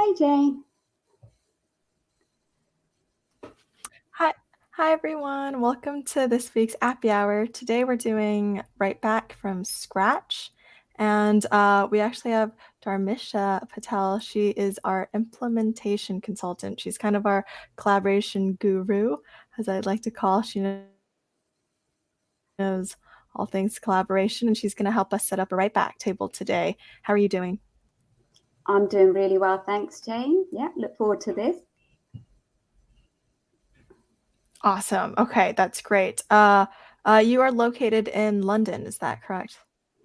Hi, Jane. Hi everyone. Welcome to this week's Appy Hour. Today we're doing Writeback from scratch, and we actually have Dharmishta Patel. She is our implementation consultant. She's kind of our collaboration guru, as I'd like to call. She knows all things collaboration, and she's going to help us set up a Writeback table today. How are you doing? I'm doing really well, thanks, Jane. Yeah, look forward to this. Awesome. Okay, that's great. You are located in London, is that correct?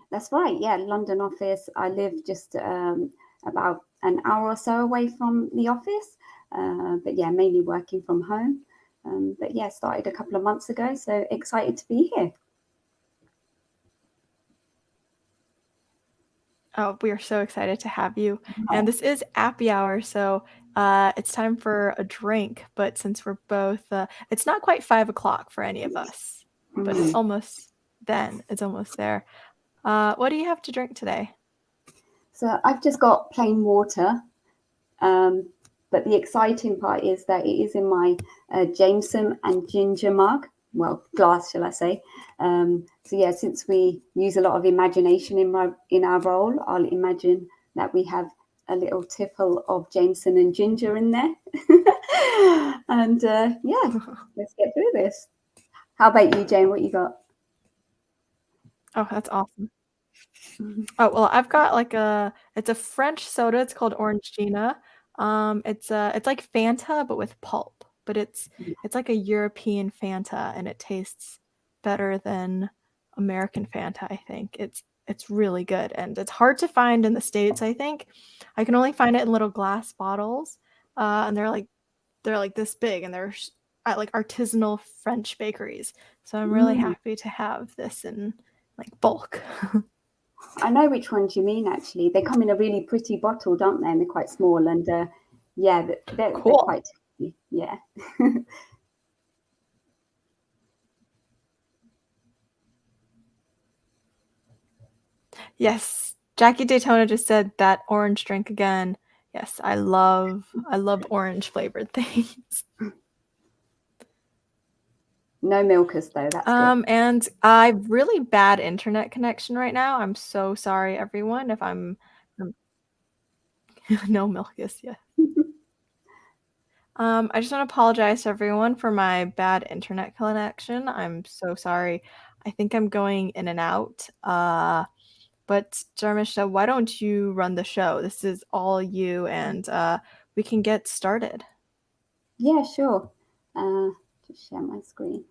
That's right. Yeah, London office. I live just about an hour or so away from the office, but yeah, mainly working from home. But yeah, started a couple of months ago, so excited to be here. Oh, we are so excited to have you. And this is Appy Hour, so it's time for a drink. But since we're both, it's not quite 5 o'clock for any of us, but it's almost then. It's almost there. What do you have to drink today? So I've just got plain water. But the exciting part is that it is in my Jameson and ginger mug, well, glass, shall I say. So yeah, since we use a lot of imagination in our role, I'll imagine that we have a little tipple of Jameson and ginger in there. And yeah, let's get through this. How about you, Jane? What you got? Oh, that's awesome. Oh, well, I've got it's a French soda. It's called Orangina. It's like Fanta, but with pulp. But it's like a European Fanta, and it tastes better than American Fanta, I think. It's really good, and it's hard to find in the States, I think. I can only find it in little glass bottles, and they're like this big, and they're at like artisanal French bakeries. So I'm really happy to have this in like bulk. I know which ones you mean, actually. They come in a really pretty bottle, don't they? And they're quite small. And yeah, they're Cool. quite tasty. Yeah. Yes, Jackie Daytona just said that orange drink again. Yes, I love orange flavored things. No milkers though, that's good. And I've really bad internet connection right now. I'm so sorry, everyone, if I'm no milkus, yeah. I just want to apologize to everyone for my bad internet connection. I'm so sorry. I think I'm going in and out. But Dharmishta, why don't you run the show? This is all you, and we can get started. Yeah, sure. Just share my screen.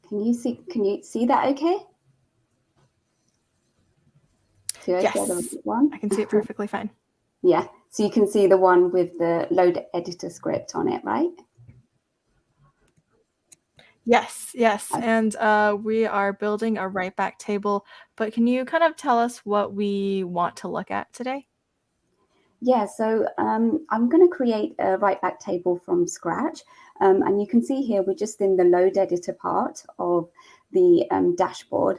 Can you see that okay? So Yes, the one? I can see it perfectly fine. Yeah, so you can see the one with the load editor script on it, right? Yes, and we are building a write-back table, but can you kind of tell us what we want to look at today? Yeah, so I'm going to create a write-back table from scratch. And you can see here, we're just in the load editor part of the dashboard.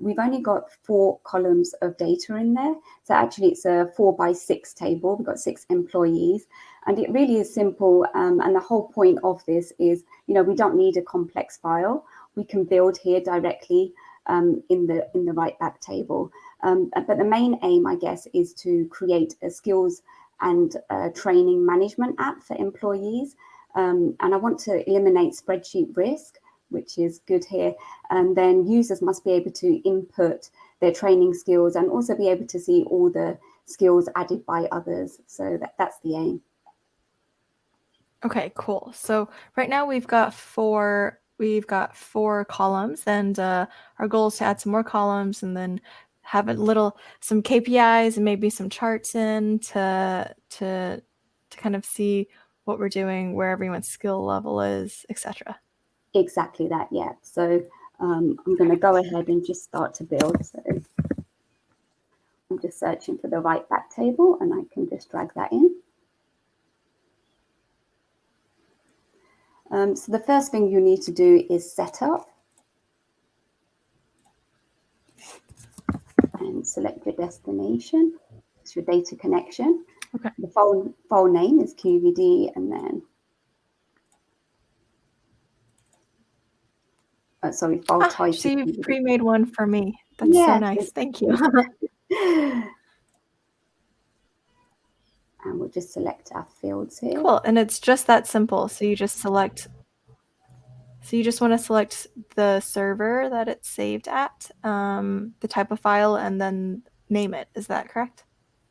We've only got 4 columns of data in there. So actually it's a 4x6 table. We've got 6 employees, and it really is simple. And the whole point of this is, we don't need a complex file. We can build here directly in the write-back table. But the main aim, I guess, is to create a skills and training management app for employees. And I want to eliminate spreadsheet risk, which is good here. And then users must be able to input their training skills and also be able to see all the skills added by others. So that's the aim. Okay, cool. So right now we've got four columns, and our goal is to add some more columns, and then have some KPIs and maybe some charts in to kind of see what we're doing, where everyone's skill level is, etc. Exactly that, yeah. So I'm going to go ahead and just start to build. So I'm just searching for the write-back table, and I can just drag that in. So the first thing you need to do is set up and select your destination. It's your data connection. Okay. The file name is QVD, and then file type. So you've pre-made one for me. That's so nice. Thank you. And we'll just select our fields here. Cool. And it's just that simple. So you just want to select the server that it's saved at, the type of file, and then name it. Is that correct?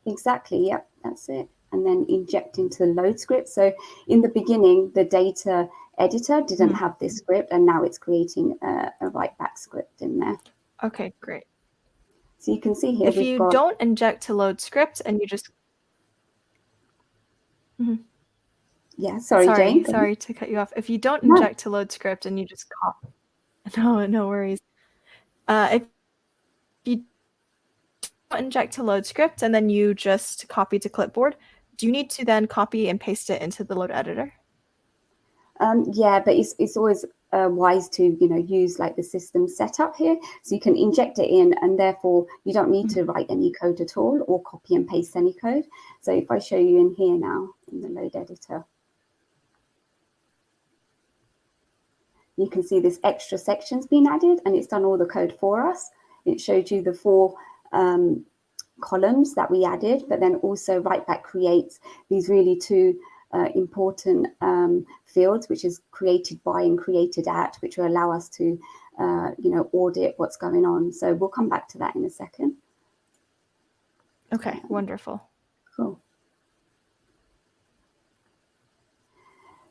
Exactly. Yep, that's it. And then inject into the load script. So in the beginning, the data editor didn't have this script, and now it's creating a write-back script in there. Okay, great. So you can see here if you don't inject to load script and you just Yeah, sorry, Jane. Sorry to cut you off. If you don't inject to load script and you just copy, no worries. If you don't inject to load script and then you just copy to clipboard, do you need to then copy and paste it into the load editor? Yeah, but it's always wise to use like the system setup here, so you can inject it in, and therefore you don't need to write any code at all or copy and paste any code. So if I show you in here now in the load editor, you can see this extra section's been added, and it's done all the code for us. It showed you the 4 columns that we added, but then also Writeback creates these really 2 important fields, which is created by and created at, which will allow us to audit what's going on. So we'll come back to that in a second. Okay, wonderful. Cool.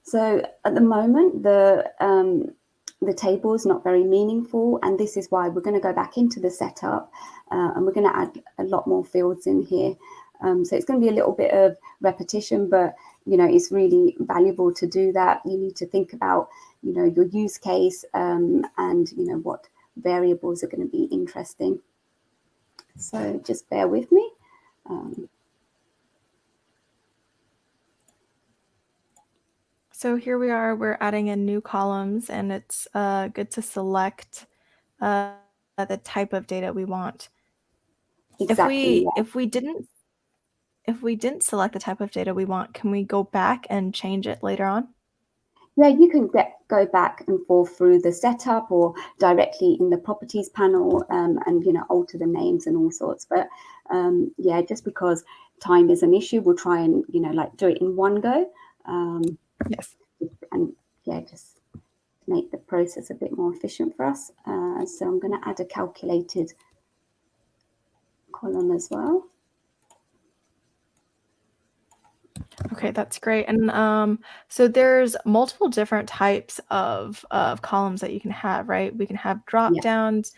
So at the moment, the table is not very meaningful, and this is why we're going to go back into the setup and we're going to add a lot more fields in here. So it's going to be a little bit of repetition, but it's really valuable to do that. You need to think about your use case and what variables are going to be interesting. So just bear with me. So here we are, we're adding in new columns, and it's good to select the type of data we want. Exactly. If we didn't select the type of data we want, can we go back and change it later on? Yeah, you can go back and forth through the setup or directly in the properties panel and alter the names and all sorts. But yeah, just because time is an issue, we'll try and do it in one go. Yes. And yeah, just make the process a bit more efficient for us. So I'm going to add a calculated column as well. Okay, that's great. And so there's multiple different types of columns that you can have, right? We can have drop downs,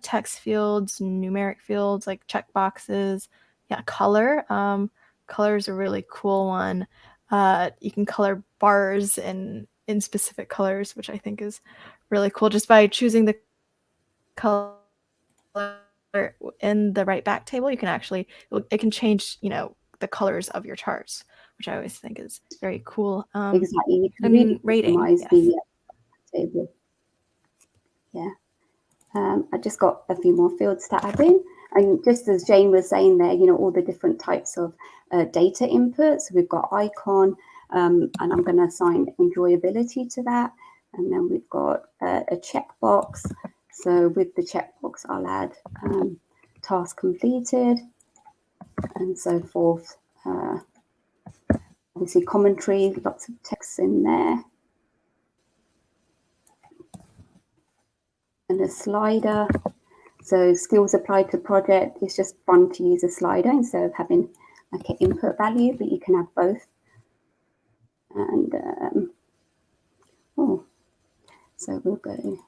text fields, numeric fields like checkboxes. Yeah, color. Color is a really cool one. You can color bars in specific colors, which I think is really cool. Just by choosing the color in the Writeback table, you can actually, it can change, the colors of your charts, which I always think is very cool. Exactly. You can and really rating, customize yes. the table. Yeah. I just got a few more fields to add in. And just as Jane was saying there, all the different types of data inputs. So we've got icon, and I'm going to assign enjoyability to that. And then we've got a checkbox. So with the checkbox, I'll add task completed and so forth. Obviously commentary, lots of text in there. And a slider. So skills applied to project, it's just fun to use a slider instead of having like an input value, but you can have both. And so we'll go.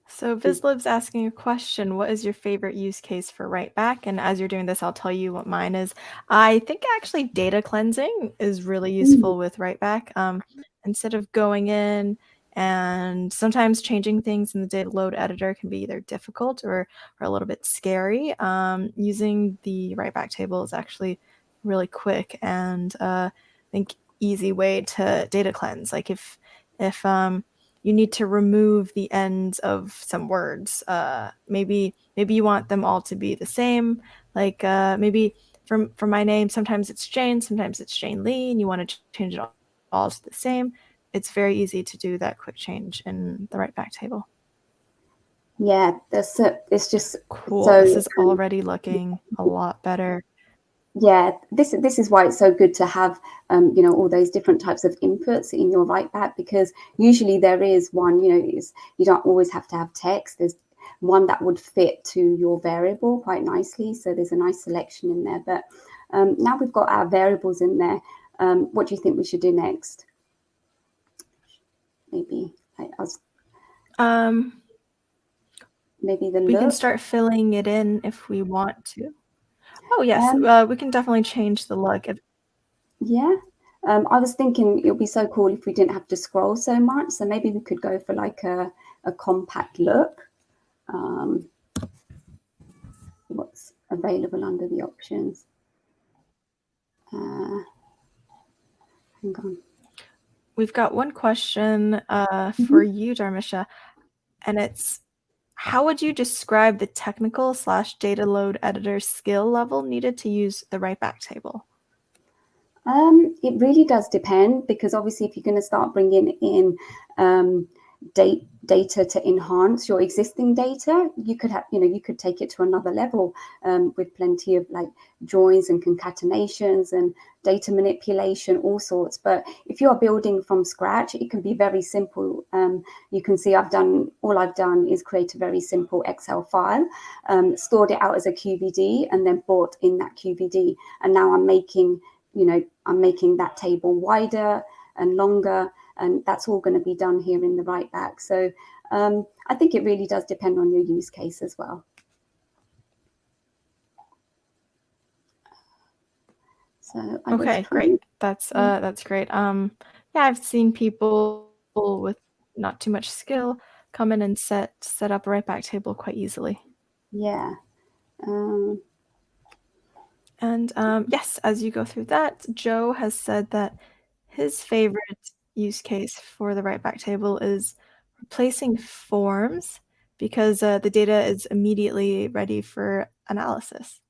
So Vizlib's asking a question. What is your favorite use case for Writeback? And as you're doing this, I'll tell you what mine is. I think actually data cleansing is really useful with Writeback. Instead of going in And sometimes changing things in the data load editor can be either difficult or a little bit scary. Using the writeback table is actually really quick and I think easy way to data cleanse. Like if you need to remove the ends of some words, maybe you want them all to be the same. Like maybe for my name, sometimes it's Jane, sometimes it's Jane Lee, and you want to change it all to the same. It's very easy to do that quick change in the writeback table. Yeah, it's just cool. So, this is already looking a lot better. Yeah, this is why it's so good to have all those different types of inputs in your writeback, because usually there is one, you don't always have to have text. There's one that would fit to your variable quite nicely. So there's a nice selection in there. But now we've got our variables in there. What do you think we should do next? Maybe maybe the we look. can start filling it in if we want to. Oh yes, we can definitely change the look. Yeah, I was thinking it would be so cool if we didn't have to scroll so much. So maybe we could go for like a compact look. What's available under the options? Hang on. We've got one question for you, Dharmishta, and it's, how would you describe the technical / data load editor skill level needed to use the writeback table? It really does depend, because obviously if you're going to start bringing in data to enhance your existing data, you could have, you could take it to another level with plenty of like joins and concatenations and data manipulation, all sorts. But if you're building from scratch, it can be very simple. You can see all I've done is create a very simple Excel file, stored it out as a QVD, and then brought in that QVD. And now I'm making that table wider and longer, and that's all going to be done here in the writeback. So I think it really does depend on your use case as well. So okay, great. That's great. Yeah, I've seen people with not too much skill come in and set up a writeback table quite easily. Yeah. And yes, as you go through that, Joe has said that his favorite use case for the writeback table is replacing forms, because the data is immediately ready for analysis.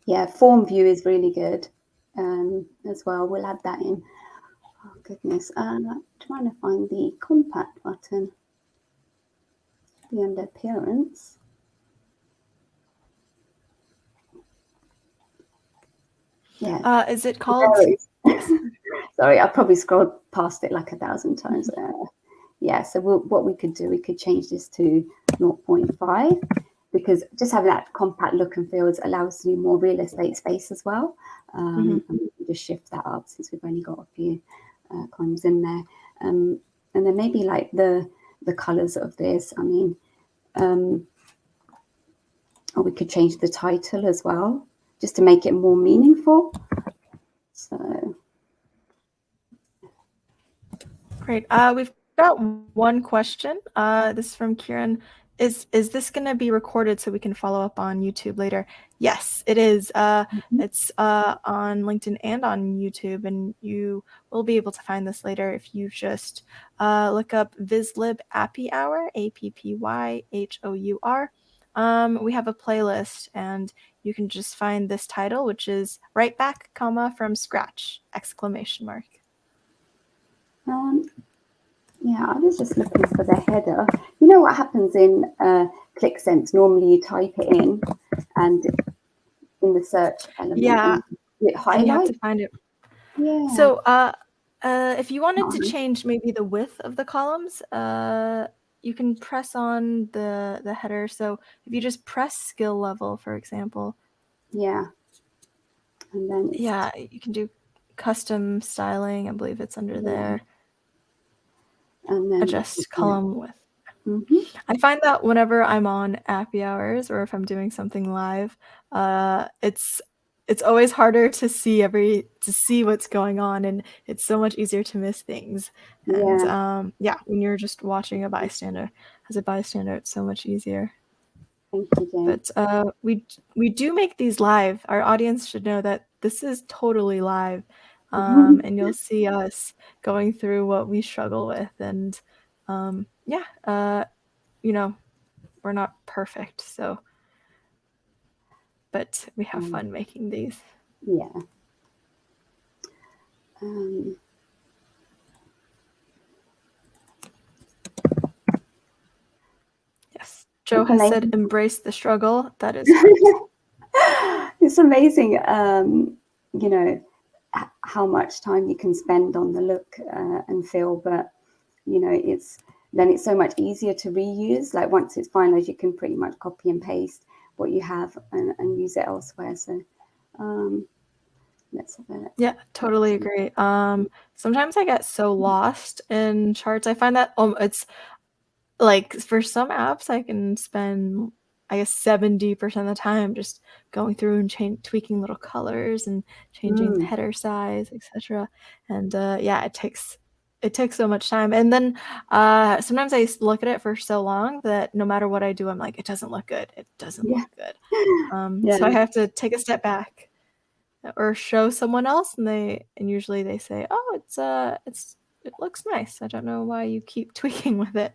Yeah, form view is really good as well. We'll add that in. Oh, goodness. I'm trying to find the compact button. The under appearance. Yeah. Is it called? Yes. Sorry, I probably scrolled past it like 1,000 times. Yeah, so what we could do, we could change this to 0.5, because just having that compact look and feel allows you more real estate space as well. And we can just shift that up since we've only got a few columns in there. And then maybe like the colors of this. I mean, or we could change the title as well, just to make it more meaningful. So great. We've got one question. This is from Kieran. Is this going to be recorded so we can follow up on YouTube later? Yes, it is. It's on LinkedIn and on YouTube, and you will be able to find this later if you just look up Vizlib Appy Hour, APPYHOUR. We have a playlist, and you can just find this title, which is Writeback, from scratch, ! Yeah, I was just looking for the header. You know what happens in Qlik Sense? Normally you type it in, and in the search element, it highlights. And you have to find it. Yeah. So if you wanted to change maybe the width of the columns, you can press on the header. So if you just press skill level, for example. Yeah. And then you can do custom styling. I believe it's under there. And then adjust column width. Mm-hmm. I find that whenever I'm on Appy Hours or if I'm doing something live, it's it's always harder to see what's going on, and it's so much easier to miss things. And Yeah. when you're just watching a bystander, as a bystander, it's so much easier. Thank you, Jane. But we do make these live. Our audience should know that this is totally live, and you'll see us going through what we struggle with. And we're not perfect, but we have fun making these. Yeah. Yes, Joe has said, "Embrace the struggle." That is right. It's amazing, how much time you can spend on the look and feel, but it's so much easier to reuse. Like once it's finalized, you can pretty much copy and paste what you have and use it elsewhere. So let's have a Yeah, totally agree. Sometimes I get so lost in charts. I find that it's like for some apps I can spend, I guess, 70% of the time just going through and tweaking little colors and changing the header size, etc. And it takes so much time. And then sometimes I look at it for so long that no matter what I do, I'm like, it doesn't look good. It doesn't look good. So I have to take a step back or show someone else, and usually they say, "Oh, it looks nice. I don't know why you keep tweaking with it."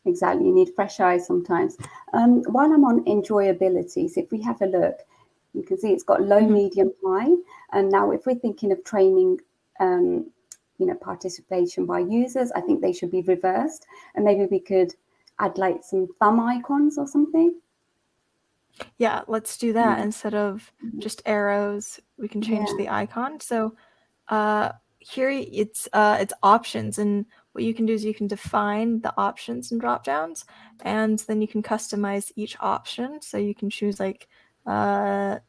Exactly, you need fresh eyes sometimes. While I'm on enjoyability, so if we have a look, you can see it's got low, medium, high. And now if we're thinking of training, participation by users, I think they should be reversed. And maybe we could add like some thumb icons or something. Yeah, let's do that. Instead of just arrows, we can change the icon. So here it's options, and what you can do is you can define the options and drop downs, and then you can customize each option. So you can choose like what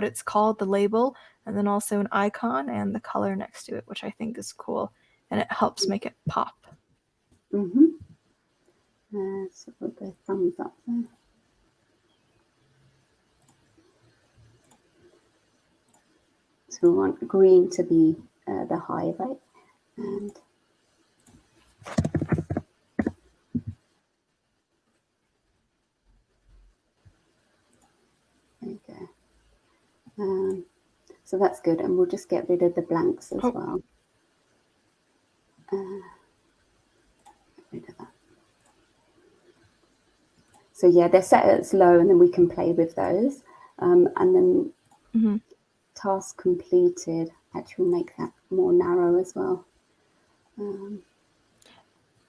it's called, the label, and then also an icon and the color next to it, which I think is cool, and it helps make it pop. So we'll go thumbs up there. So we want green to be the high, right? And there you go. So that's good, and we'll just get rid of the blanks as well. Get rid of that. So yeah, they're set as low, and then we can play with those. And then task completed, actually make that more narrow as well.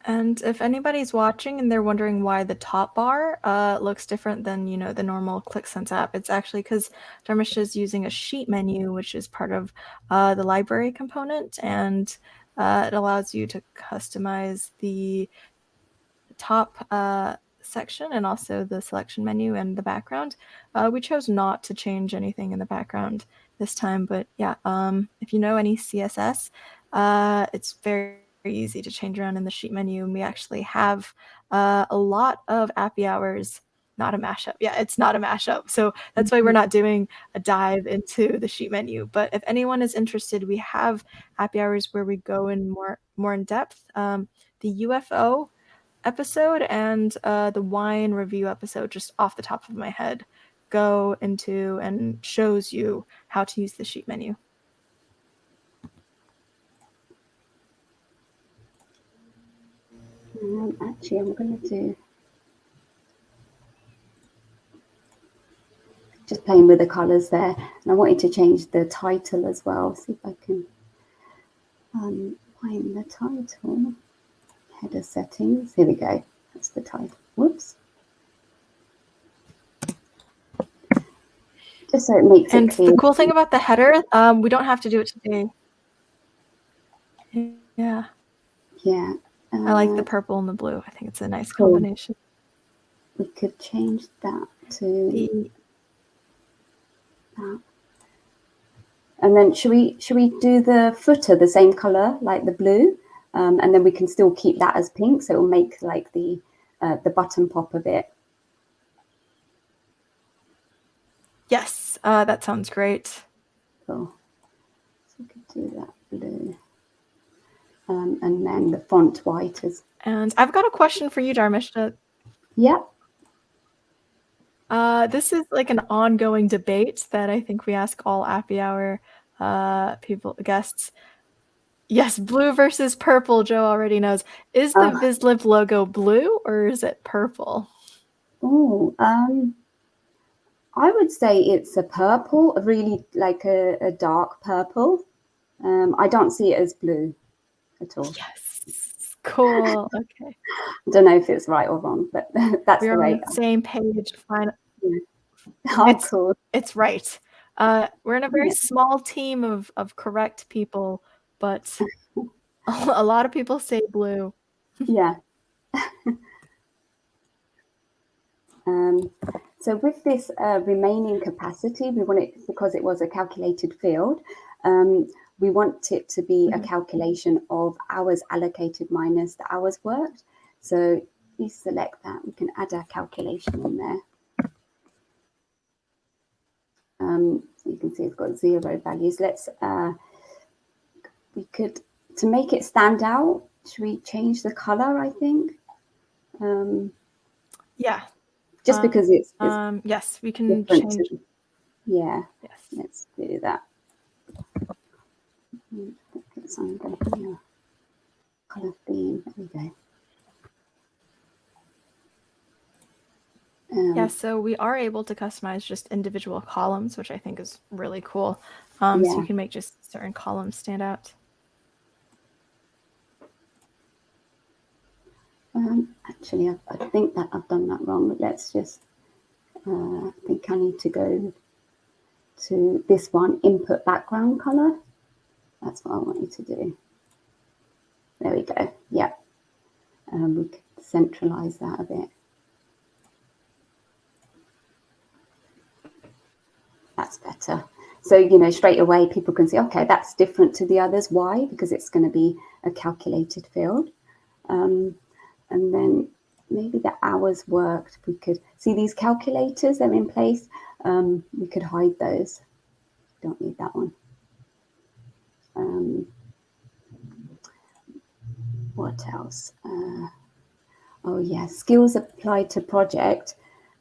And if anybody's watching and they're wondering why the top bar looks different than, the normal Qlik Sense app, it's actually because Dharmishta is using a sheet menu, which is part of the library component, and it allows you to customize the top section and also the selection menu and the background. We chose not to change anything in the background this time, but yeah, if you know any CSS, it's very easy to change around in the sheet menu, and we actually have a lot of Appy Hours. Not a mashup. Yeah, it's not a mashup. So that's why we're not doing a dive into the sheet menu. But if anyone is interested, we have Appy Hours where we go in more in depth. The UFO episode and the wine review episode, just off the top of my head, go into and shows you how to use the sheet menu. Actually, I'm going to do just playing with the colors there, and I wanted to change the title as well. See if I can find the title. Header settings. Here we go. That's the title. Whoops. Just so it makes it clear. And the cool thing about the header, we don't have to do it today. Yeah. Yeah. I like the purple and the blue. I think it's a nice combination. We could change that to that. And then should we do the footer the same color, like the blue? And then we can still keep that as pink, so it will make like the button pop a bit. Yes, That sounds great. Cool. So we could do that blue. And then the font white is. And I've got a question for you, Dharmishta. Yeah. This is like an ongoing debate that I think we ask all Appy Hour guests. Yes, blue versus purple, Joe already knows. Is the Vizlib logo blue or is it purple? Oh, I would say it's a purple, really like a dark purple. I don't see it as blue at all. Yes, cool. Okay. I don't know if it's right or wrong, but that's We're the way. on the same page. Fine. Yeah. Oh, cool. It's right. We're in a very small team of correct people, but a lot of people say blue. Yeah. So with this remaining capacity, we want it, because it was a calculated field, we want it to be a calculation of hours allocated minus the hours worked. So we select that, we can add our calculation in there. So you can see it's got 0 values. We could, to make it stand out, should we change the color, I think? Yeah. Just because it's yes, we can change. Yes. Let's do that. I'm going to do a color theme. There we go. Yeah, so we are able to customize just individual columns, which I think is really cool. So you can make just certain columns stand out. Actually, I think that I've done that wrong, but let's just, I think I need to go to this one, input background color. That's what I want you to do. There we go. Yeah. We could centralize that a bit. That's better. So, you know, straight away people can see, okay, that's different to the others. Why? Because it's going to be a calculated field. And then maybe the hours worked, we could see these calculators, they're in place. We could hide those. Don't need that one. What else? Oh yeah, skills applied to project.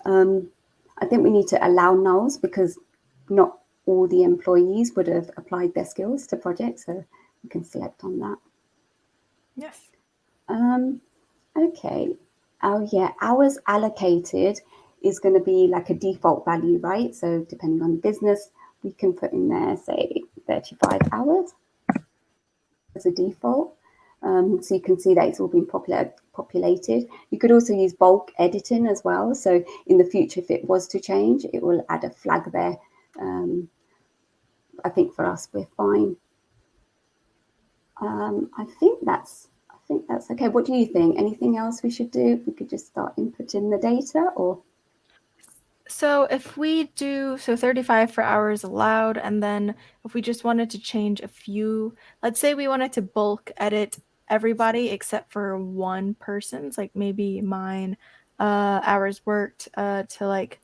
I think we need to allow nulls because not all the employees would have applied their skills to projects, so we can select on that. Yes. Okay. Oh yeah, hours allocated is going to be like a default value, right? So depending on the business, we can put in there, say 35 hours as a default. So you can see that it's all been populated. You could also use bulk editing as well. So in the future, if it was to change, it will add a flag there. I think for us, we're fine. I think that's okay. What do you think? Anything else we should do? We could just start inputting the data, or? So if we do, 35 for hours allowed, and then if we just wanted to change a few, let's say we wanted to bulk edit everybody except for one person's, like maybe mine, hours worked, to like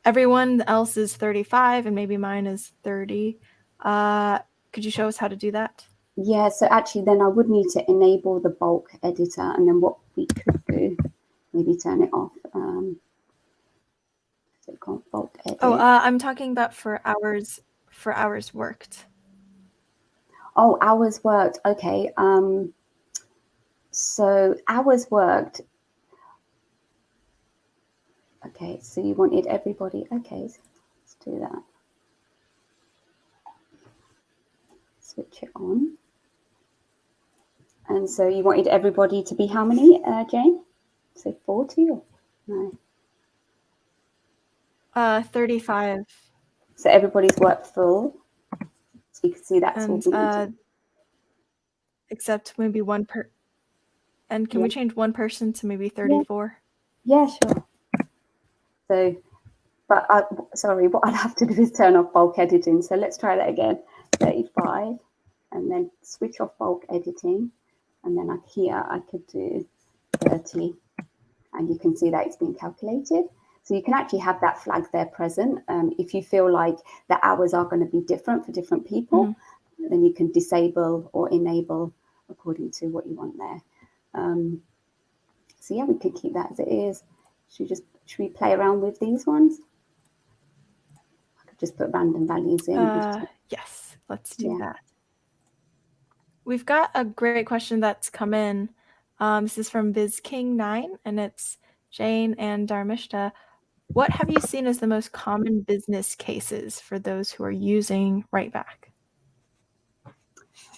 everyone else is 35 and maybe mine is 30. Could you show us how to do that? Yeah, so actually then I would need to enable the bulk editor, and then what we could do, maybe turn it off. So bulk edit. Oh, I'm talking about for hours worked. Oh, hours worked. Okay. So hours worked. Okay, so you wanted everybody. Okay, so let's do that. Switch it on. And so you wanted everybody to be how many, Jane? Say 40 or no? 35. So everybody's worked full. So you can see that's all been except maybe one per. And can we change one person to maybe 34? Yeah, sure. So, but sorry, what I'll have to do is turn off bulk editing. So let's try that again. 35, and then switch off bulk editing. And then here I could do 30. And you can see that it's been calculated. So you can actually have that flag there present. If you feel like the hours are going to be different for different people, then you can disable or enable according to what you want there. So yeah, we could keep that as it is. Should we play around with these ones? I could just put random values in. Yes, let's do that. We've got a great question that's come in. This is from BizKing9, and it's Jane and Dharmishta. What have you seen as the most common business cases for those who are using Writeback?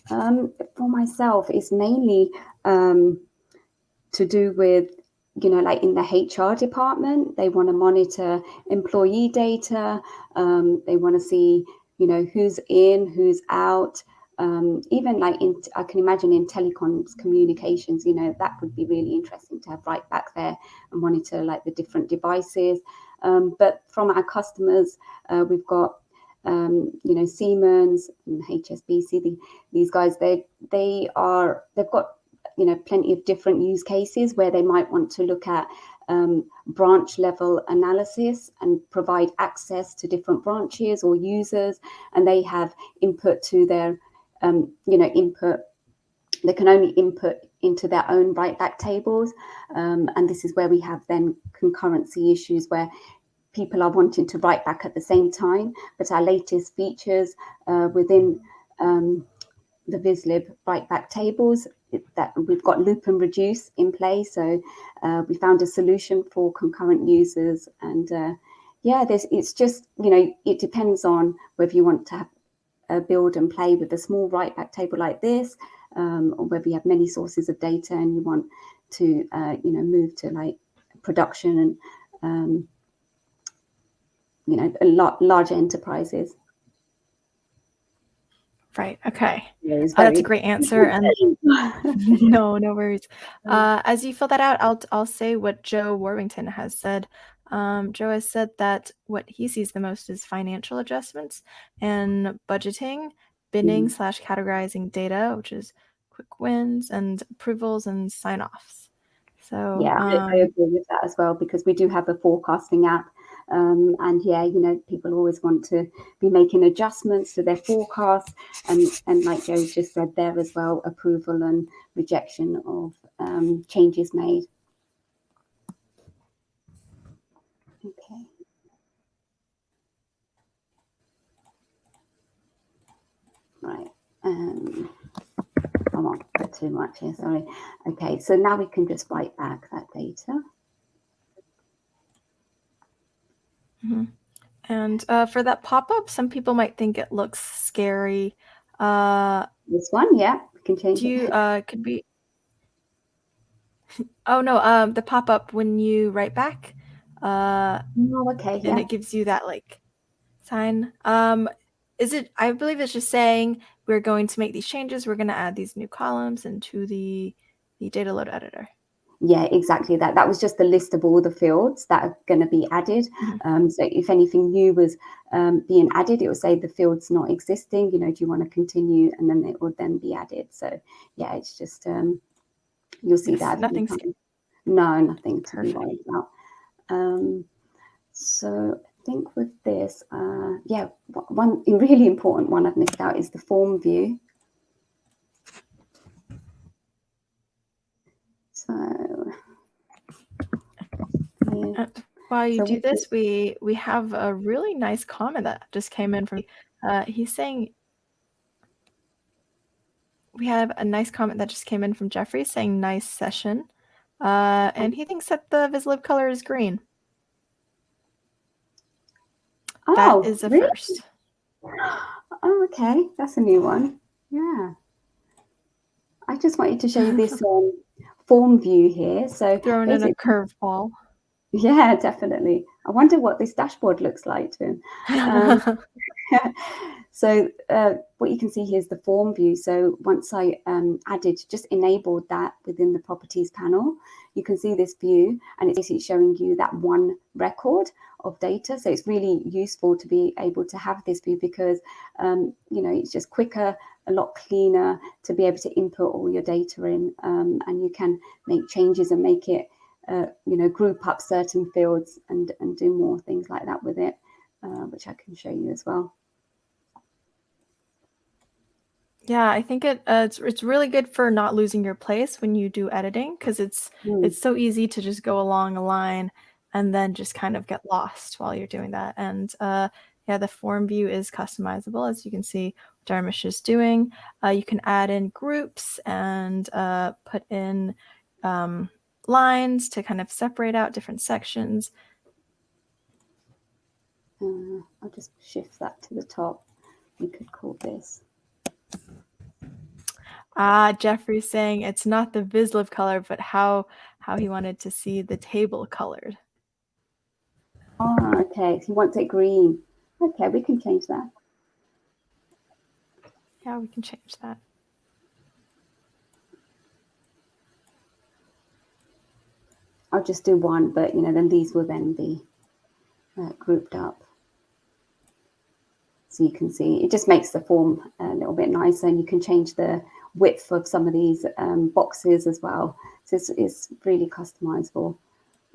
For myself, it's mainly to do with, like in the HR department, they want to monitor employee data. They want to see, who's in, who's out. Even like I can imagine in telecoms communications, that would be really interesting to have Writeback there and monitor like the different devices. But from our customers, we've got, Siemens and HSBC. These guys, they've got, plenty of different use cases where they might want to look at branch level analysis and provide access to different branches or users, and they have input to their input. They can only input into their own Writeback tables, and this is where we have then concurrency issues where people are wanting to write back at the same time. But our latest features within the Vizlib Writeback tables, that we've got loop and reduce in place. So we found a solution for concurrent users, and it's just, it depends on whether you want to have build and play with a small Writeback table like this, or whether you have many sources of data and you want to move to like production and larger enterprises. Right. Okay. That's a great answer. And no worries. As you fill that out, I'll say what Joe Worthington has said. Joe has said that what he sees the most is financial adjustments and budgeting, binning / categorizing data, which is quick wins and approvals and sign-offs. So yeah, I agree with that as well, because we do have a forecasting app. And people always want to be making adjustments to their forecast, and like Joe just said there as well, approval and rejection of changes made. Okay. Right. I won't put too much here, sorry. Okay, so now we can just write back that data. And for that pop-up, some people might think it looks scary. This one, yeah, we can change it. Could be. Oh no, the pop-up when you write back. Okay, yeah. And it gives you that like sign. Is it? I believe it's just saying we're going to make these changes. We're going to add these new columns into the data load editor. Yeah, exactly that. That was just the list of all the fields that are going to be added. So if anything new was being added, it will say the field's not existing. Do you want to continue? And then it will then be added. So yeah, it's just you'll see that. Nothing to be worried about. So I think with this, one really important one I've missed out is the form view. So while you do this, we have a really nice comment that just came in from. He's saying we have a nice comment that just came in from Jeffrey saying nice session, and he thinks that the Vizlib color is green. That is a first. Oh, okay, that's a new one. Yeah, I just wanted to show you this form view here. So throwing in a curveball. Yeah, definitely. I wonder what this dashboard looks like to him. So what you can see here is the form view. So once I just enabled that within the properties panel, you can see this view, and it's basically showing you that one record of data. So it's really useful to be able to have this view because, it's just quicker, a lot cleaner to be able to input all your data in, and you can make changes and make it group up certain fields and do more things like that with it, which I can show you as well. Yeah, I think it's really good for not losing your place when you do editing, because it's so easy to just go along a line and then just kind of get lost while you're doing that. And yeah, the form view is customizable, as you can see Dharmish is doing. You can add in groups and put in lines to kind of separate out different sections. I'll just shift that to the top. We could call this. Jeffrey's saying it's not the Vizlib color, but how he wanted to see the table colored. Okay, so he wants it green. Okay, we can change that. Yeah, we can change that. I'll just do one, but then these will then be grouped up. So you can see it just makes the form a little bit nicer, and you can change the width of some of these boxes as well. So it's really customizable.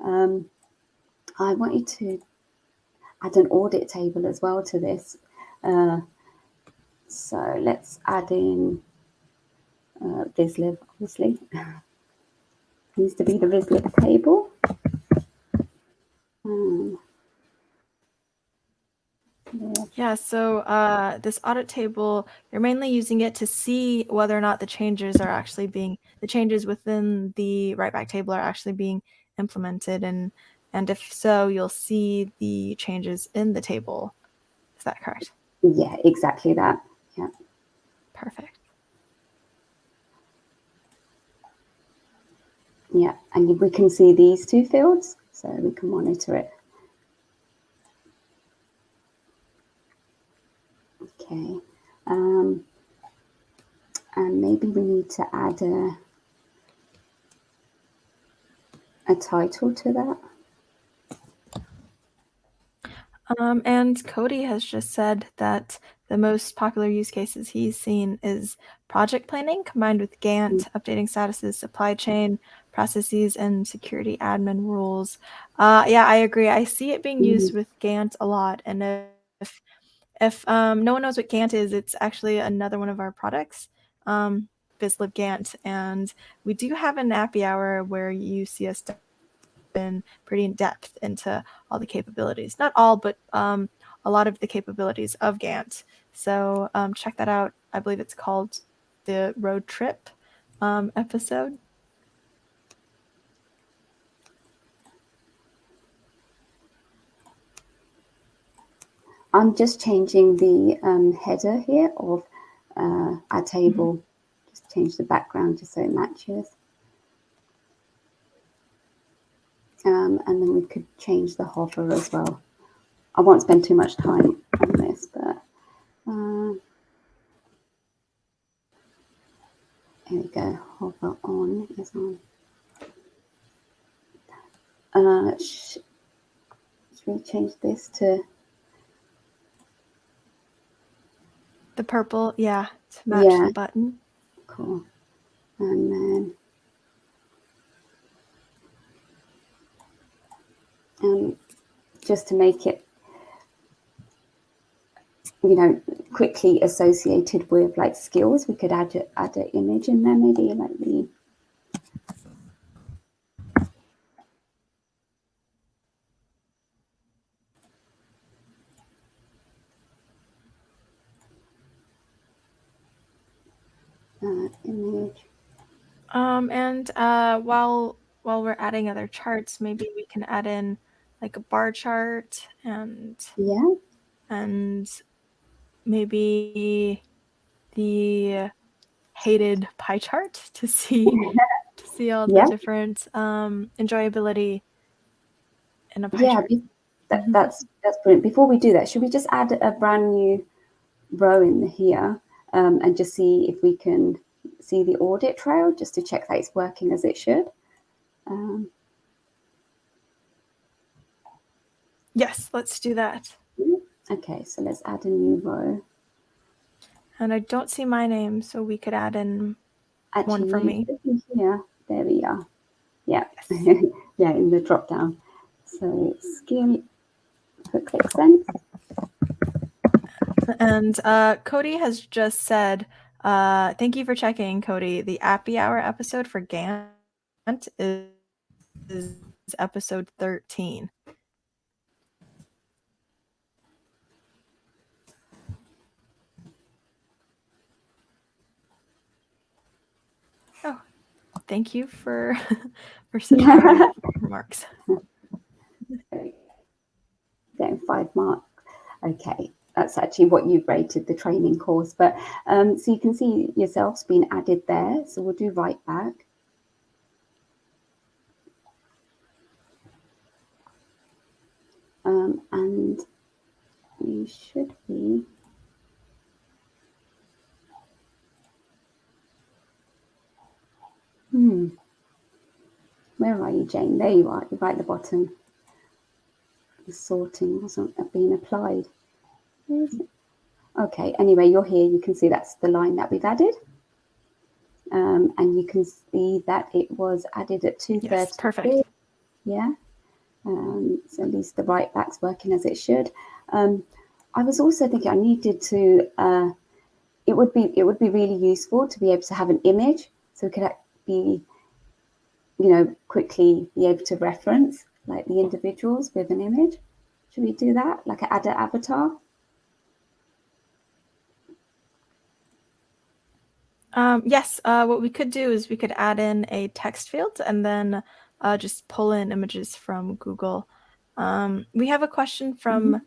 I want you to add an audit table as well to this. So let's add in Vizlib, obviously. Needs to be the Vizlib table. Yeah, so this audit table, you're mainly using it to see whether or not the changes within the writeback table are actually being implemented, and if so, you'll see the changes in the table. Is that correct? Yeah, exactly that. Yeah. Perfect. Yeah, and we can see these two fields, so we can monitor it. Okay, and maybe we need to add a title to that. And Cody has just said that the most popular use cases he's seen is project planning combined with Gantt, updating statuses, supply chain processes, and security admin rules. Yeah, I agree. I see it being used with Gantt a lot. And if no one knows what Gantt is, it's actually another one of our products, Vizlib Gantt. And we do have an Appy Hour where you see us been pretty in depth into all the capabilities. Not all, but a lot of the capabilities of Gantt. So check that out. I believe it's called the road trip episode. I'm just changing the header here of our table. Just change the background just so it matches. And then we could change the hover as well. I won't spend too much time on this, but here we go. Hover on is on. Should we change this to the purple? Yeah, to match the button. Cool. And then just to make it quickly associated with like skills, we could add an image in there, maybe like the image. And while we're adding other charts, maybe we can add in like a bar chart and maybe the hated pie chart to see all the different enjoyability in a pie chart. That's brilliant. Before we do that, should we just add a brand new row in here and just see if we can see the audit trail, just to check that it's working as it should? Yes, let's do that. Okay, so let's add a new row. And I don't see my name, so we could add in one for me. Yeah, there we are. Yeah. yeah, in the drop down. So skill for Qlik Sense. And Cody has just said, thank you for checking, Cody. The Appy Hour episode for Gantt is episode 13. Oh, thank you for such kind remarks. Getting 5 marks. Okay, that's actually what you've rated the training course. But so you can see yourself's been added there. So we'll do Writeback. And you should be. Where are you, Jane? There you are. You're right at the bottom. The sorting wasn't being applied. Where is it? Okay, anyway, you're here. You can see that's the line that we've added. And you can see that it was added at 2:30. Yes, perfect. Yeah. So at least the Writeback's working as it should. I was also thinking I needed to. It would be really useful to be able to have an image, so we could be, quickly be able to reference like the individuals with an image. Should we do that? Like add an avatar? Yes, what we could do is we could add in a text field and then just pull in images from Google. We have a question from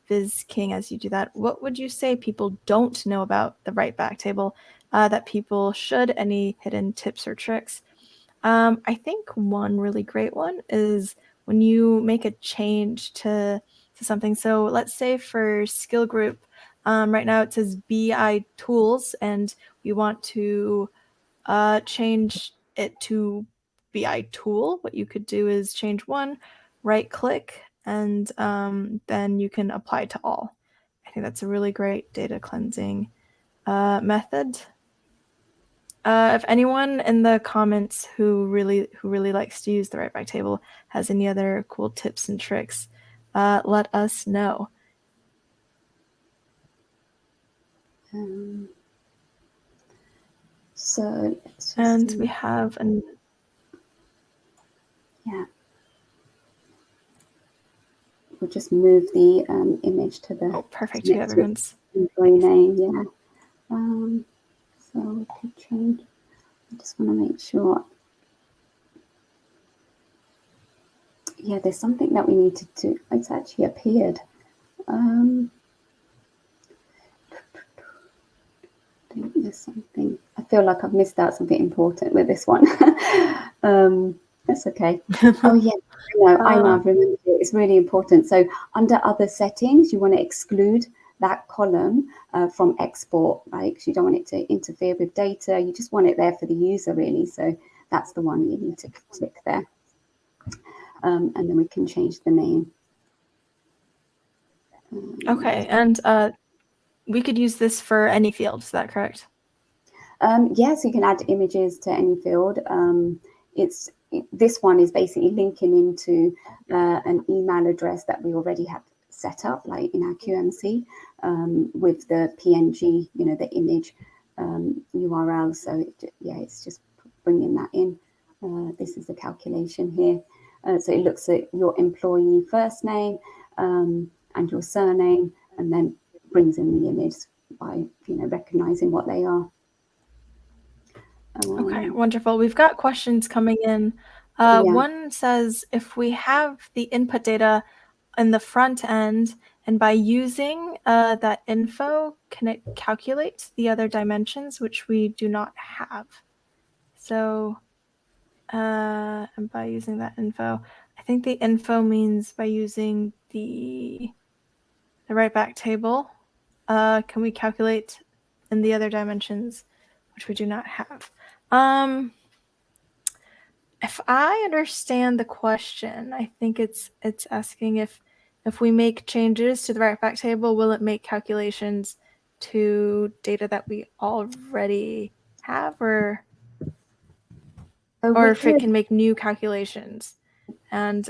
Viz King as you do that. What would you say people don't know about the Writeback table that people should? Any hidden tips or tricks? I think one really great one is when you make a change to something. So let's say for skill group, right now it says BI tools, and we want to change it to BI tool. What you could do is change one, right click, and then you can apply to all. I think that's a really great data cleansing method. If anyone in the comments who really likes to use the Writeback table has any other cool tips and tricks, let us know. So and we have an we'll just move the image to the perfect. We have everyone's employee name. Yeah. So we could change. I just want to make sure. Yeah, there's something that we need to do. It's actually appeared. I think there's something. I feel like I've missed out something important with this one. That's okay. Oh yeah, I know. I've remembered it. It's really important. So under other settings, you want to exclude that column from export, right? Because you don't want it to interfere with data. You just want it there for the user, really. So that's the one you need to click there. And then we can change the name. Okay, and we could use this for any field. Is that correct? Yes, you can add images to any field. This one is basically linking into an email address that we already have set up, like in our QMC, with the PNG, the image URL. So it's just bringing that in. This is the calculation here. So it looks at your employee first name and your surname, and then brings in the image by recognizing what they are. Okay, wonderful. We've got questions coming in. One says, if we have the input data in the front end, and by using that info, can it calculate the other dimensions, which we do not have? So, and by using that info, I think the info means by using the Writeback table, can we calculate in the other dimensions, which we do not have? If I understand the question, I think it's asking if we make changes to the Writeback table, will it make calculations to data that we already have, or if it can make new calculations? And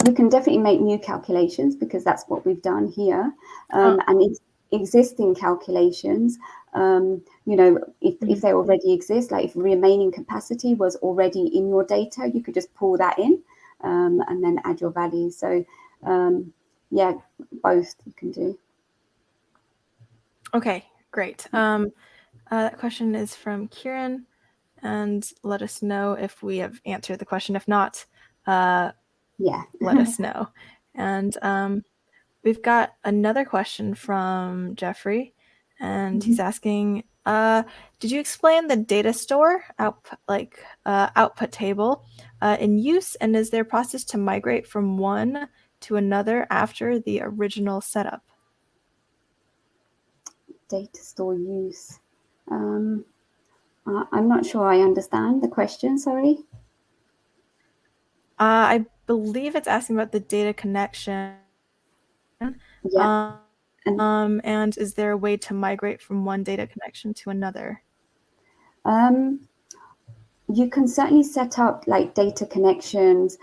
you can definitely make new calculations because that's what we've done here. And existing calculations, if they already exist, like if remaining capacity was already in your data, you could just pull that in and then add your values. So yeah, both you can do. Okay, great. That question is from Kieran, and let us know if we have answered the question. If not, let us know. And we've got another question from Jeffrey, and he's asking, did you explain the data store output table in use, and is there a process to migrate from one to another after the original setup? Data store use. I'm not sure I understand the question, sorry. I believe it's asking about the data connection. Yeah. And is there a way to migrate from one data connection to another? You can certainly set up like data connections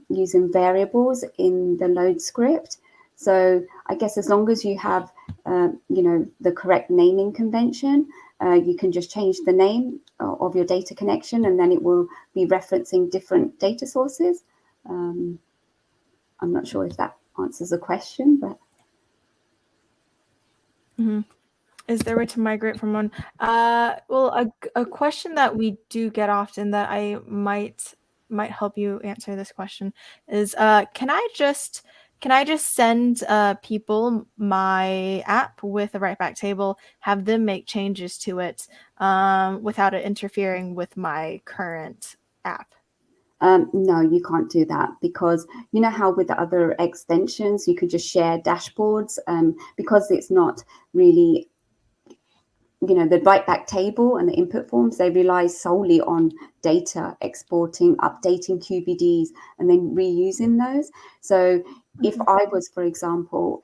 using variables in the load script. So I guess as long as you have, the correct naming convention, you can just change the name of your data connection, and then it will be referencing different data sources. I'm not sure if that answers the question, but. Is there a way to migrate from one? Well, a question that we do get often that I might help you answer this question is, can I just send people my app with a write-back table, have them make changes to it without it interfering with my current app? No, you can't do that, because you know how with the other extensions you could just share dashboards, because it's not really, the write-back table and the input forms, they rely solely on data exporting, updating QBDs, and then reusing those. So if I was, for example,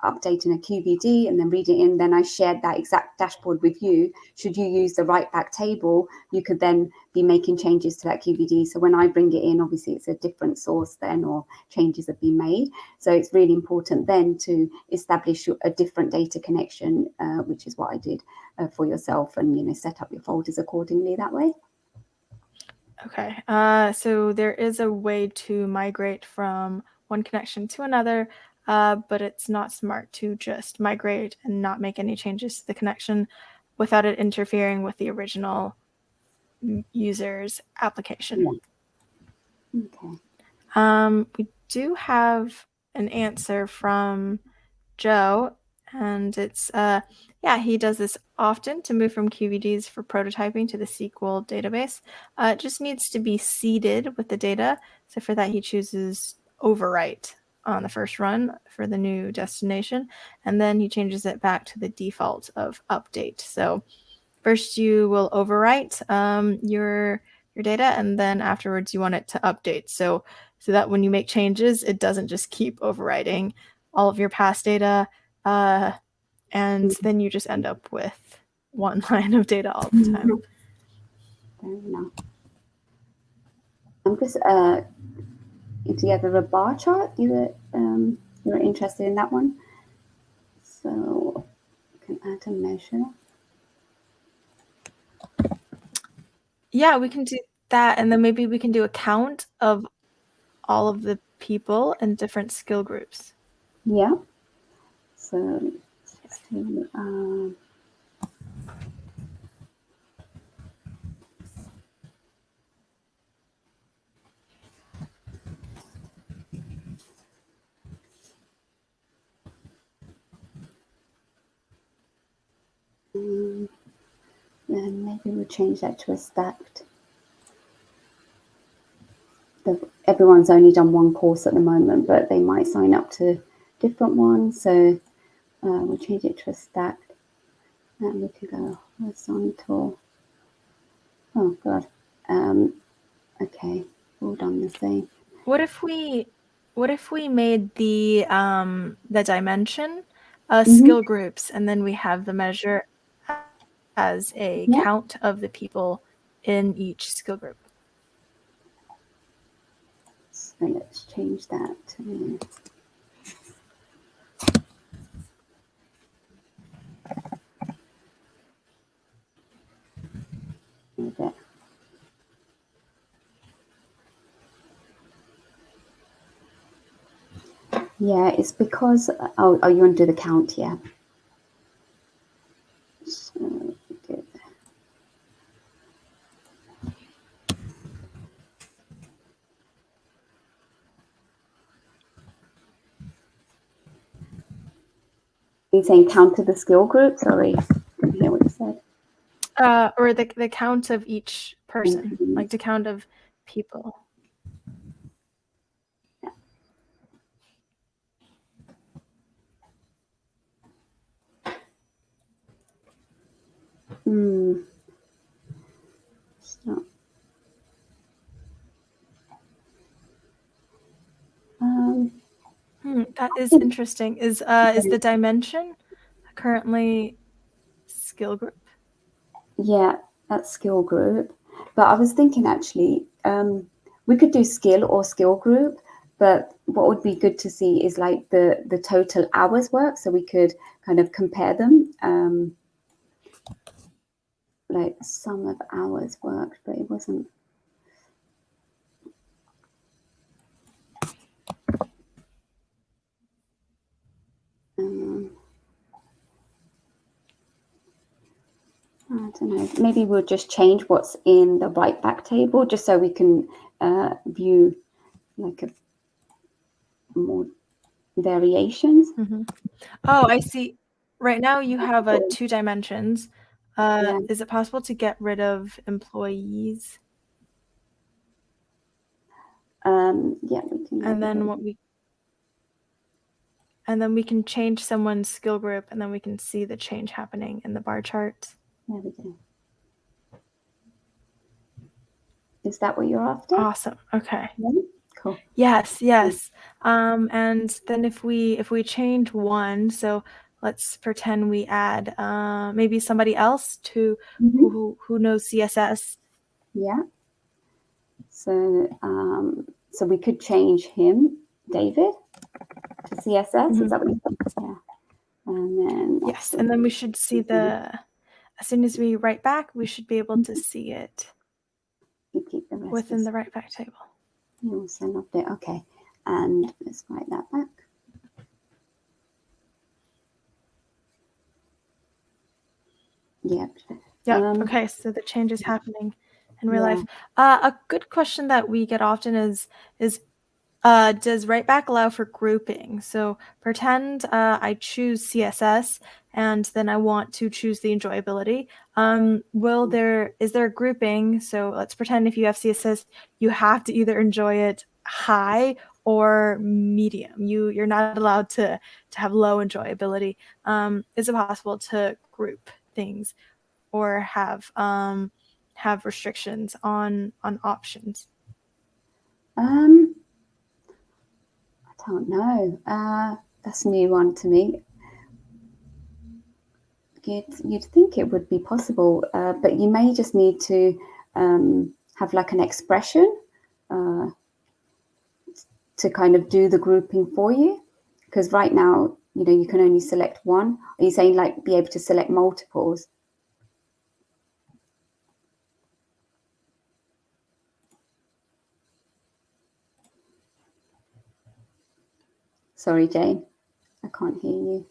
updating a QBD and then reading in, then I shared that exact dashboard with you. Should you use the write-back table, you could then be making changes to that QBD. So when I bring it in, obviously it's a different source then, or changes have been made. So it's really important then to establish a different data connection, which is what I did for yourself, and set up your folders accordingly that way. Okay, so there is a way to migrate from one connection to another, but it's not smart to just migrate and not make any changes to the connection without it interfering with the original user's application. Yeah. Okay. We do have an answer from Joe, and it's he does this often to move from QVDs for prototyping to the SQL database. It just needs to be seeded with the data. So for that, he chooses overwrite on the first run for the new destination, and then he changes it back to the default of update. So first you will overwrite your data, and then afterwards you want it to update. So that when you make changes, it doesn't just keep overwriting all of your past data, and then you just end up with one line of data all the time. Fair enough. I'm just together a bar chart. You were interested in that one, so you can add a measure. Yeah, we can do that, and then maybe we can do a count of all of the people in different skill groups. Yeah. So let's then maybe we'll change that to a stacked. Everyone's only done one course at the moment, but they might sign up to different ones. So we'll change it to a stacked, and we can go horizontal. Oh God. Okay, all done the same. What if we made the dimension skill groups, and then we have the measure as a count of the people in each skill group? So let's change that to there. Yeah, it's because, oh, you want to do the count, yeah. So, good. You're saying count to the skill group? Sorry, I didn't hear what you said. Or the count of each person, like the count of people. Yeah. So, that is interesting. Is the dimension currently skill group? Yeah, that's skill group. But I was thinking actually, we could do skill or skill group, but what would be good to see is like the total hours work, so we could kind of compare them, like sum of hours worked, but it wasn't. I don't know. Maybe we'll just change what's in the write-back table, just so we can view like a more variations. Oh, I see. Right now you have 2 dimensions. Yeah. Is it possible to get rid of employees? Yeah, we can. And then we can change someone's skill group, and then we can see the change happening in the bar chart. There we go. Is that what you're after? Awesome. Okay. Yeah. Cool. Yes. And then if we change one, so let's pretend we add maybe somebody else to who knows CSS. Yeah. So so we could change him, David, to CSS. Is that what you think? Yeah. And then yes, and then we should see as soon as we write back, we should be able to see it within the write back table. You'll send update. Okay. And let's write that back. Yeah. Okay, so the change is happening in real life. A good question that we get often is does writeback allow for grouping? So pretend I choose CSS and then I want to choose the enjoyability. Is there a grouping? So let's pretend if you have CSS, you have to either enjoy it high or medium. You're not allowed to have low enjoyability. Is it possible to group things or have restrictions on options? I don't know. That's a new one to me. You'd think it would be possible, but you may just need to have like an expression to kind of do the grouping for you. Because right now, you can only select one. Are you saying like be able to select multiples? Sorry, Jane, I can't hear you.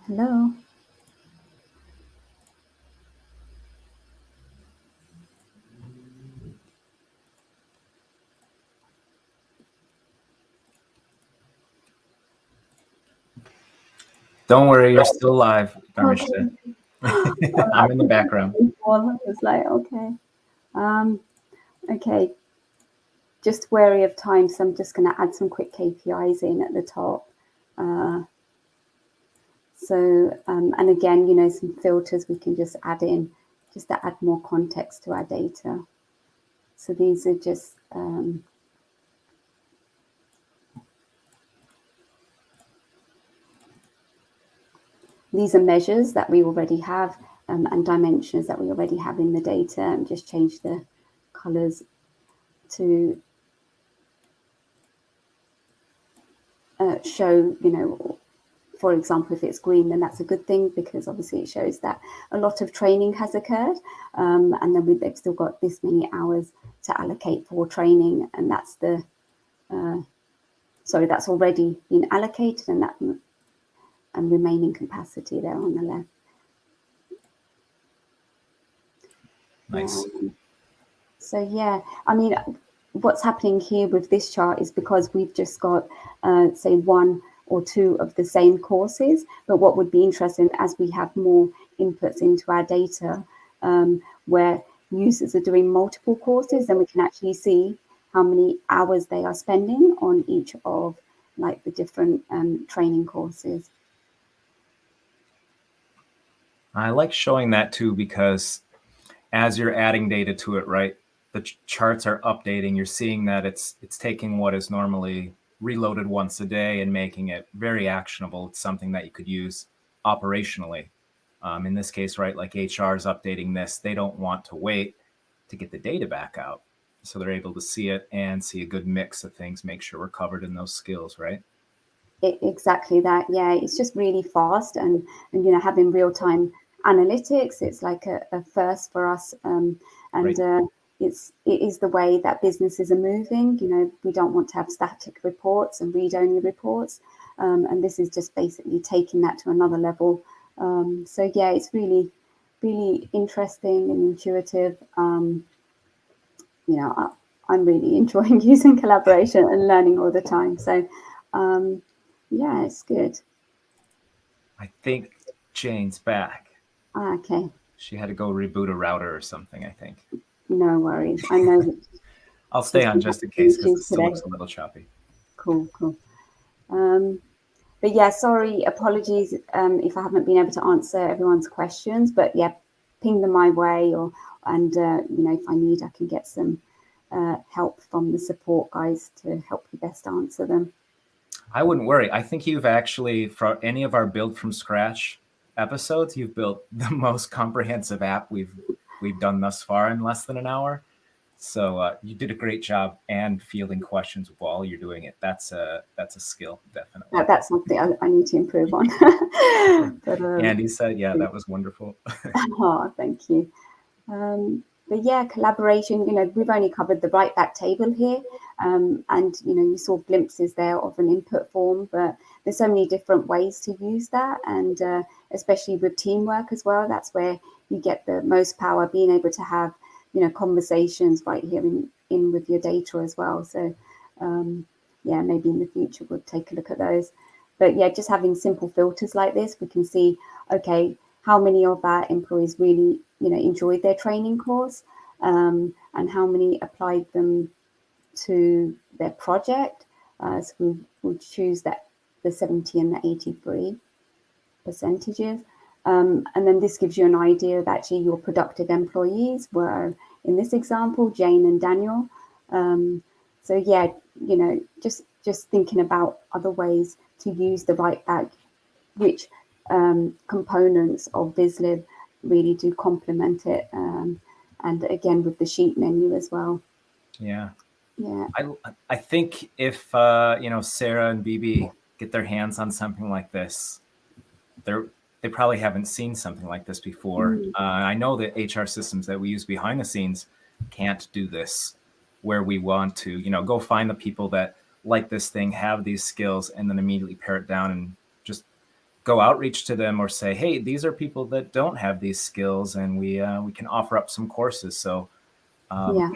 Hello? Don't worry, you're still live, Dharmishta. Okay. I'm in the background. I was like, okay. Okay. Just wary of time, so I'm just going to add some quick KPIs in at the top. And again, some filters we can just add in just to add more context to our data. So these are just these are measures that we already have and dimensions that we already have in the data, and just change the colors to show, you know, for example, if it's green, then that's a good thing, because obviously it shows that a lot of training has occurred, and then they've still got this many hours to allocate for training, and that's the sorry, that's already been allocated, and that and remaining capacity there on the left. Nice. So yeah, I mean, what's happening here with this chart is because we've just got, say, 1 or 2 of the same courses. But what would be interesting, as we have more inputs into our data, where users are doing multiple courses, then we can actually see how many hours they are spending on each of like the different training courses. I like showing that too, because as you're adding data to it, right, the charts are updating. You're seeing that it's taking what is normally reloaded once a day and making it very actionable. It's something that you could use operationally. In this case, right, like HR is updating this. They don't want to wait to get the data back out. So they're able to see it and see a good mix of things, make sure we're covered in those skills, right? Exactly that. Yeah, it's just really fast, and you know, having real-time analytics, it's like a first for us, and Right. it is the way that businesses are moving. You know, we don't want to have static reports and read-only reports, and this is just basically taking that to another level. So yeah, it's really interesting and intuitive. You know, I'm really enjoying using collaboration and learning all the time. So yeah, it's good. I think Jane's back. Okay. She had to go reboot a router or something, I think. No worries. I know that I'll stay on just in case, because it still today. looks a little choppy. Cool. But yeah, sorry, apologies if I haven't been able to answer everyone's questions. But yeah, ping them my way, and you know, if I need, I can get some help from the support guys to help you best answer them. I wouldn't worry. I think you've actually, for any of our build from scratch episodes, you've built the most comprehensive app we've done thus far in less than an hour. So you did a great job, and fielding questions while you're doing it. That's a skill, definitely. That's something I need to improve on. But, Andy said, yeah, that was wonderful. oh, thank you. But yeah, collaboration, you know, we've only covered the write-back table here. And, you know, you saw glimpses there of an input form, but there's so many different ways to use that. And especially with teamwork as well, that's where you get the most power, being able to have, you know, conversations right here in with your data as well. So yeah, maybe in the future we'll take a look at those. But yeah, just having simple filters like this, we can see, okay, how many of our employees really, you know, enjoyed their training course, and how many applied them to their project. So we'll choose that the 70 and the 83 percentages. And then this gives you an idea of actually your productive employees were, in this example, Jane and Daniel. So yeah, you know, just thinking about other ways to use the writeback, which components of Vizlib really do complement it, and again with the sheet menu as well. Yeah. Yeah. I think if you know, Sarah and BB get their hands on something like this, they probably haven't seen something like this before. I know that HR systems that we use behind the scenes can't do this, where we want to, you know, go find the people that like this thing, have these skills, and then immediately pare it down and just go outreach to them, or say, hey, these are people that don't have these skills, and we can offer up some courses. So Yeah.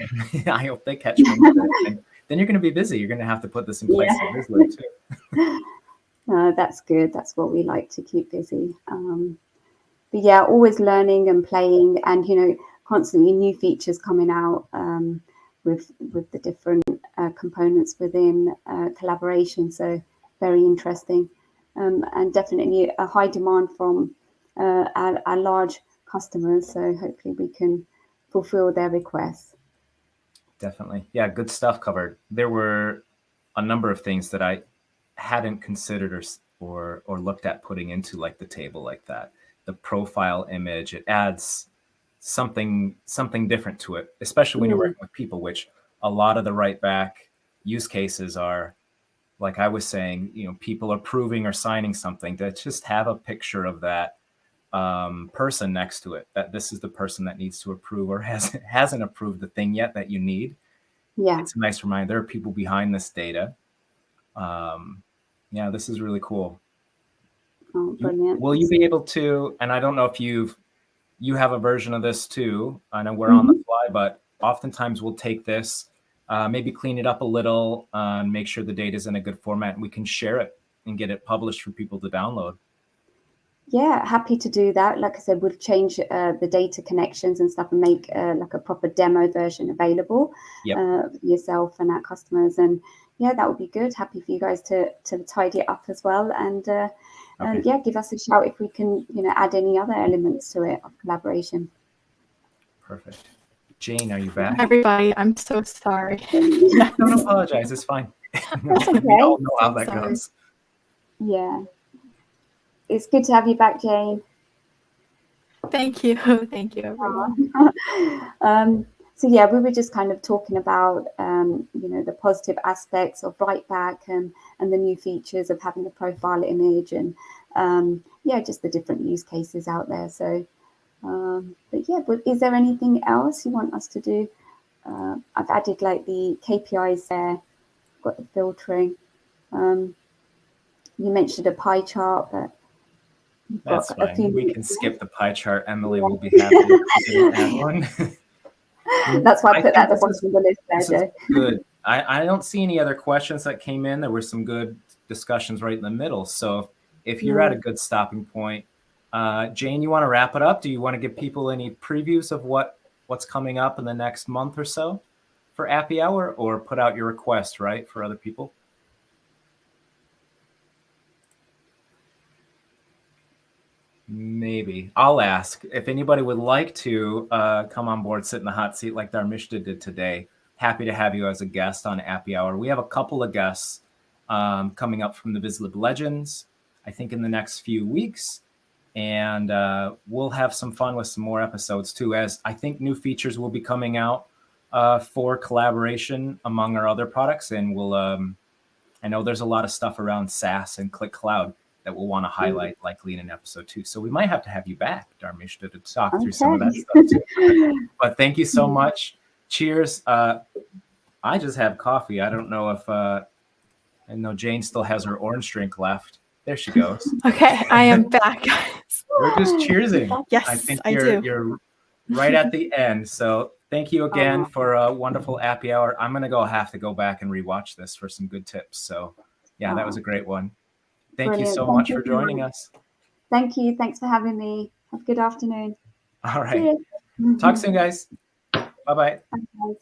I hope they catch wind of it. And then you're going to be busy. You're going to have to put this in place in Vizlib too. That's good. That's what we like to keep busy. But yeah, always learning and playing, and you know, constantly new features coming out with the different components within collaboration. So very interesting, and definitely a high demand from our large customers. So hopefully we can fulfill their requests. Definitely. Yeah, good stuff covered. There were a number of things that I hadn't considered or looked at putting into like the table like that. The profile image, it adds something different to it, especially when you're working with people, which a lot of the write back use cases are, like I was saying, people approving or signing something, to just have a picture of that person next to it, that this is the person that needs to approve or hasn't approved the thing yet that you need. Yeah. It's a nice reminder. There are people behind this data. Yeah, this is really cool. Oh, brilliant. Will you be able to, and I don't know if you have a version of this too. I know we're on the fly, but oftentimes we'll take this, maybe clean it up a little, make sure the data is in a good format, and we can share it and get it published for people to download. Yeah, happy to do that. Like I said, we'll change the data connections and stuff and make like a proper demo version available for yourself and our customers. And yeah, that would be good. Happy for you guys to tidy it up as well. And yeah, give us a shout if we can, add any other elements to it of collaboration. Perfect. Jane, are you back? Everybody, I'm so sorry. Don't apologize. It's fine. That's okay. We all know how that goes. Yeah. It's good to have you back, Jane. Thank you. Thank you, everyone. So yeah, we were just kind of talking about, the positive aspects of Writeback and the new features of having the profile image and, just the different use cases out there. So, but is there anything else you want us to do? I've added like the KPIs there, got the filtering. You mentioned a pie chart, but that's fine. We can skip the pie chart. Emily will be happy if we didn't add one. That's why I put that at the bottom of the list there, Joe. Good. I don't see any other questions that came in. There were some good discussions right in the middle. So if you're at a good stopping point, Jane, you want to wrap it up? Do you want to give people any previews of what's coming up in the next month or so for Appy Hour, or put out your request, right, for other people? Maybe. I'll ask. If anybody would like to come on board, sit in the hot seat like Dharmishta did today, happy to have you as a guest on Appy Hour. We have a couple of guests coming up from the Vizlib Legends, I think in the next few weeks. And we'll have some fun with some more episodes too, as I think new features will be coming out for collaboration among our other products. And we'll, I know there's a lot of stuff around SaaS and Qlik Cloud that we'll want to highlight likely in an episode 2. So we might have to have you back, Dharmishta, to talk through some of that stuff too. But thank you so much. Cheers. I just had coffee. I don't know if, I know Jane still has her orange drink left. There she goes. Okay, I am back, guys. We're just cheersing. Yes, I think I you're, do. You're right at the end. So thank you again for a wonderful Appy Hour. I'm going to have to go back and rewatch this for some good tips. So yeah, that was a great one. Thank you so much for joining us. Thank you. Thanks for having me. Have a good afternoon. All right. Talk soon, guys. Bye-bye. Bye, guys.